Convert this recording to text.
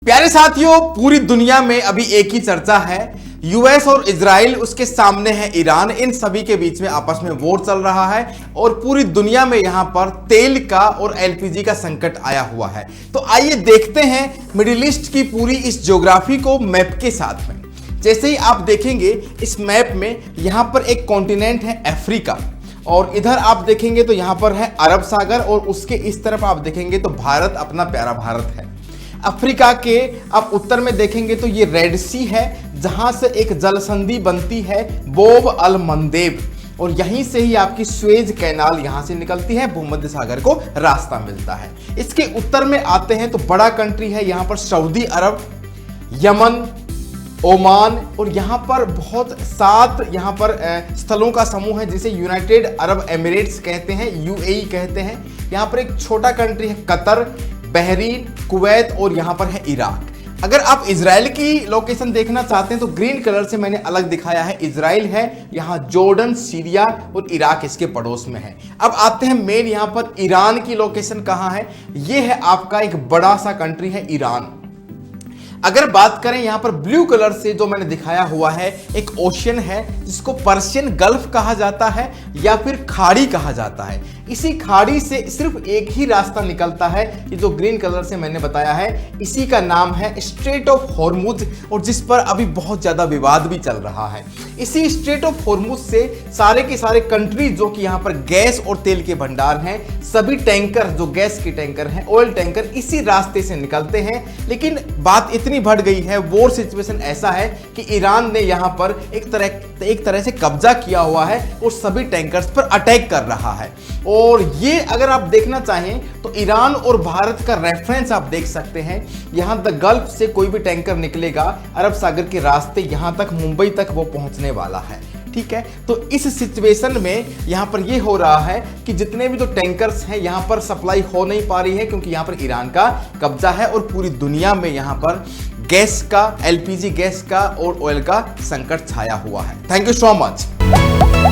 प्यारे साथियों, पूरी दुनिया में अभी एक ही चर्चा है। यूएस और इजराइल, उसके सामने है ईरान। इन सभी के बीच में आपस में वॉर चल रहा है और पूरी दुनिया में यहां पर तेल का और एलपीजी का संकट आया हुआ है। तो आइए देखते हैं मिडिल ईस्ट की पूरी इस ज्योग्राफी को मैप के साथ में। जैसे ही आप देखेंगे इस मैप में, यहां पर एक कॉन्टिनेंट है अफ्रीका, और इधर आप देखेंगे तो यहां पर है अरब सागर, और उसके इस तरफ आप देखेंगे तो भारत, अपना प्यारा भारत है। अफ्रीका के आप उत्तर में देखेंगे तो ये रेड सी है, जहां से एक जल संधि बनती है बोब अल मंदेब, और यहीं से ही आपकी स्वेज कैनाल यहां से निकलती है, भूमध्य सागर को रास्ता मिलता है। इसके उत्तर में आते हैं तो बड़ा कंट्री है यहां पर सऊदी अरब, यमन, ओमान, और यहाँ पर बहुत 7 यहाँ पर स्थलों का समूह है जिसे यूनाइटेड अरब एमिरेट्स कहते हैं, यूएई कहते हैं। यहाँ पर एक छोटा कंट्री है कतर, बहरीन, कुवैत, और यहाँ पर है इराक। अगर आप इजराइल की लोकेशन देखना चाहते हैं तो ग्रीन कलर से मैंने अलग दिखाया है। इजराइल है, यहाँ जॉर्डन, सीरिया और इराक इसके पड़ोस में है। अब आते हैं मेन यहाँ पर ईरान की लोकेशन कहाँ है। ये है आपका एक बड़ा सा कंट्री है ईरान। अगर बात करें यहाँ पर ब्लू कलर से जो मैंने दिखाया हुआ है, एक ओशियन है जिसको पर्शियन गल्फ कहा जाता है या फिर खाड़ी कहा जाता है। इसी खाड़ी से सिर्फ एक ही रास्ता निकलता है, ये जो ग्रीन कलर से मैंने बताया है, इसी का नाम है स्ट्रेट ऑफ हॉर्मुज, और जिस पर अभी बहुत ज्यादा विवाद भी चल रहा है। इसी स्ट्रेट ऑफ हॉर्मुज से सारे के सारे कंट्री जो कि यहाँ पर गैस और तेल के भंडार हैं, सभी टैंकर जो गैस के टैंकर हैं, ऑयल टैंकर, इसी रास्ते से निकलते हैं। लेकिन बात इतनी बढ़ गई है, वॉर सिचुएशन ऐसा है कि ईरान ने यहाँ पर एक तरह से कब्जा किया हुआ है और सभी टैंकर्स पर अटैक कर रहा है। और ये अगर आप देखना चाहें तो ईरान और भारत का रेफरेंस आप देख सकते हैं। यहां द गल्फ से कोई भी टैंकर निकलेगा अरब सागर के रास्ते, यहां तक मुंबई तक वो पहुंचने वाला है। ठीक है, तो इस सिचुएशन में यहां पर ये हो रहा है कि जितने भी जो टैंकर्स हैं यहां पर सप्लाई हो नहीं पा रही है, क्योंकि यहां पर ईरान का कब्जा है और पूरी दुनिया में यहां पर गैस का, एलपीजी गैस का और ऑयल का संकट छाया हुआ है। Thank you so much.